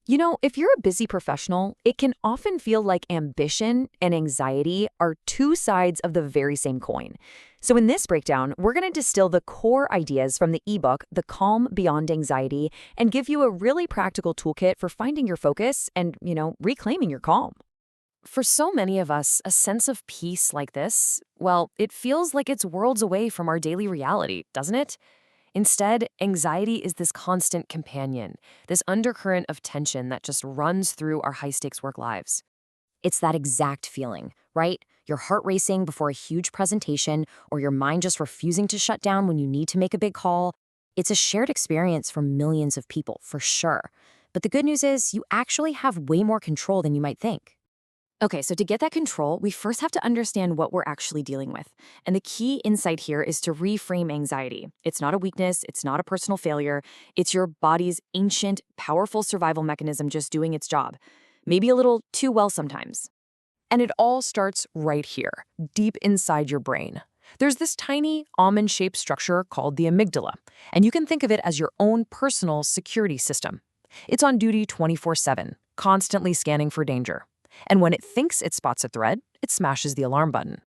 You know, if you're a busy professional, it can often feel like ambition and anxiety are two sides of the very same coin. So in this breakdown, we're going to distill the core ideas from the ebook, The Calm Beyond Anxiety, and give you a really practical toolkit for finding your focus and, reclaiming your calm. For so many of us, a sense of peace like this, well, it feels like it's worlds away from our daily reality, doesn't it? Instead, anxiety is this constant companion, this undercurrent of tension that just runs through our high stakes work lives. It's that exact feeling, right? Your heart racing before a huge presentation, or your mind just refusing to shut down when you need to make a big call. It's a shared experience for millions of people, for sure. But the good news is, you actually have way more control than you might think. Okay, so to get that control, we first have to understand what we're actually dealing with. And the key insight here is to reframe anxiety. It's not a weakness, it's not a personal failure. It's your body's ancient, powerful survival mechanism just doing its job. Maybe a little too well sometimes. And it all starts right here, deep inside your brain. There's this tiny almond-shaped structure called the amygdala, and you can think of it as your own personal security system. It's on duty 24/7, constantly scanning for danger. And when it thinks it spots a threat, it smashes the alarm button.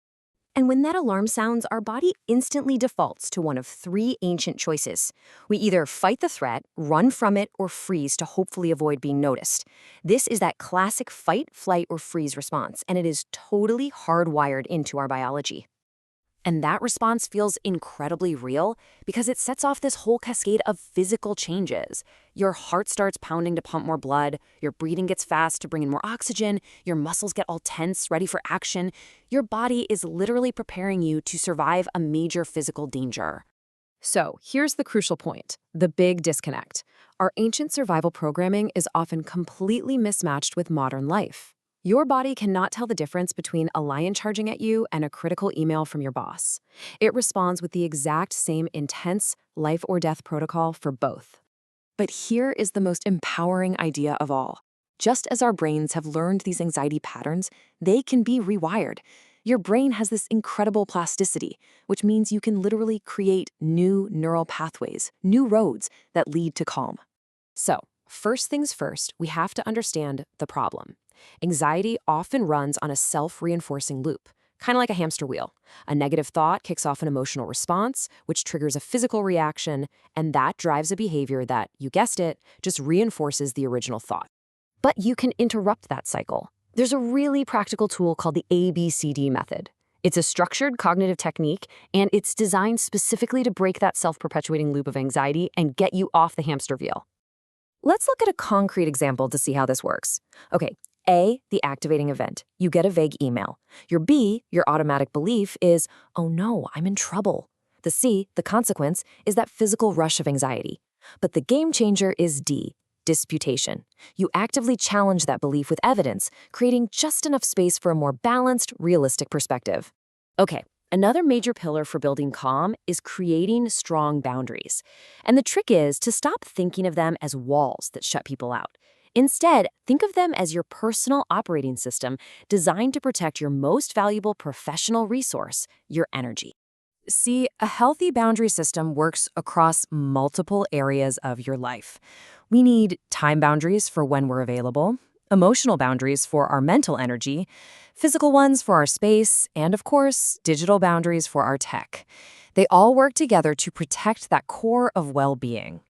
And when that alarm sounds, our body instantly defaults to one of three ancient choices. We either fight the threat, run from it, or freeze to hopefully avoid being noticed. This is that classic fight, flight, or freeze response, and it is totally hardwired into our biology. And that response feels incredibly real because it sets off this whole cascade of physical changes. Your heart starts pounding to pump more blood, your breathing gets fast to bring in more oxygen, your muscles get all tense, ready for action. Your body is literally preparing you to survive a major physical danger. So here's the crucial point, the big disconnect. Our ancient survival programming is often completely mismatched with modern life. Your body cannot tell the difference between a lion charging at you and a critical email from your boss. It responds with the exact same intense life or death protocol for both. But here is the most empowering idea of all. Just as our brains have learned these anxiety patterns, they can be rewired. Your brain has this incredible plasticity, which means you can literally create new neural pathways, new roads that lead to calm. So, first things first, we have to understand the problem. Anxiety often runs on a self-reinforcing loop, kind of like a hamster wheel. A negative thought kicks off an emotional response, which triggers a physical reaction, and that drives a behavior that, you guessed it, just reinforces the original thought. But you can interrupt that cycle. There's a really practical tool called the ABCD method. It's a structured cognitive technique, and it's designed specifically to break that self-perpetuating loop of anxiety and get you off the hamster wheel. Let's look at a concrete example to see how this works. Okay, A, the activating event. You get a vague email. Your B, your automatic belief is, oh no, I'm in trouble. The C, the consequence, is that physical rush of anxiety. But the game changer is D, disputation. You actively challenge that belief with evidence, creating just enough space for a more balanced, realistic perspective. Okay, another major pillar for building calm is creating strong boundaries. And the trick is to stop thinking of them as walls that shut people out. Instead, think of them as your personal operating system designed to protect your most valuable professional resource, your energy. See, a healthy boundary system works across multiple areas of your life. We need time boundaries for when we're available, emotional boundaries for our mental energy, physical ones for our space, and of course, digital boundaries for our tech. They all work together to protect that core of well-being.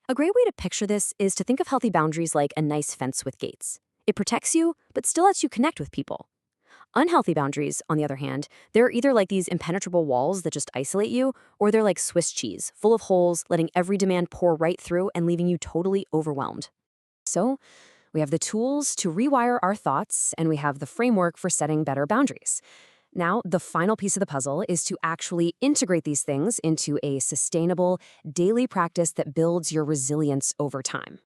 A great way to picture this is to think of healthy boundaries like a nice fence with gates. It protects you, but still lets you connect with people. Unhealthy boundaries, on the other hand, they're either like these impenetrable walls that just isolate you, or they're like Swiss cheese, full of holes, letting every demand pour right through and leaving you totally overwhelmed. So, we have the tools to rewire our thoughts, and we have the framework for setting better boundaries. Now, the final piece of the puzzle is to actually integrate these things into a sustainable, daily practice that builds your resilience over time.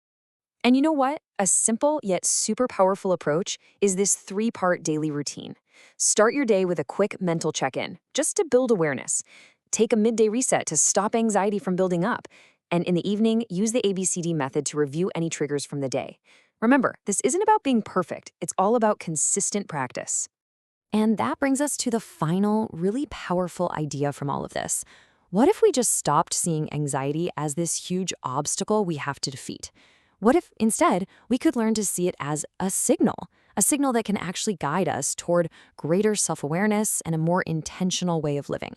And you know what? A simple yet super powerful approach is this 3-part daily routine. Start your day with a quick mental check-in, just to build awareness. Take a midday reset to stop anxiety from building up. And in the evening, use the ABCD method to review any triggers from the day. Remember, this isn't about being perfect. It's all about consistent practice. And that brings us to the final, really powerful idea from all of this. What if we just stopped seeing anxiety as this huge obstacle we have to defeat? What if instead we could learn to see it as a signal that can actually guide us toward greater self-awareness and a more intentional way of living?